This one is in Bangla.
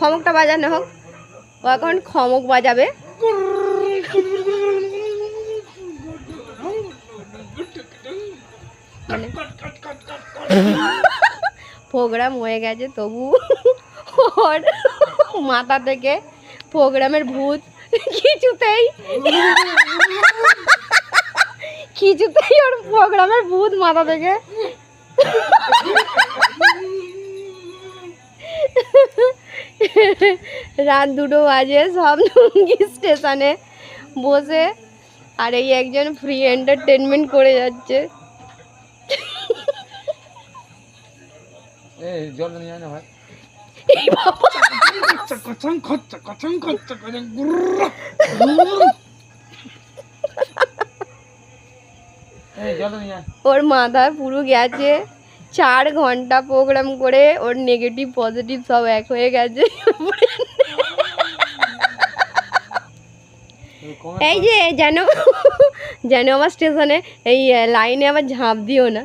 খমকটা বাজানো হোক। ও এখন খমক বাজাবে। প্রোগ্রাম হয়ে গেছে তবু ওর মাথা থেকে প্রোগ্রামের ভূত কিছুতেই ওর প্রোগ্রামের ভূত মাথা থেকে রাত 2টো বাজে, সব লুঙ্গি স্টেশনে বসে আর এই একজন ফ্রি এন্টারটেনমেন্ট করে যাচ্ছে। জল নিয়ে আয় না ভাই। ওর মাথায় পুরো গেছে। 4 ঘন্টা প্রোগ্রাম করে ওর নেগেটিভ পজিটিভ সব এক হয়ে গেছে। এই যে যেন আমার স্টেশনে এই লাইনে আবার ঝাঁপ দিও না।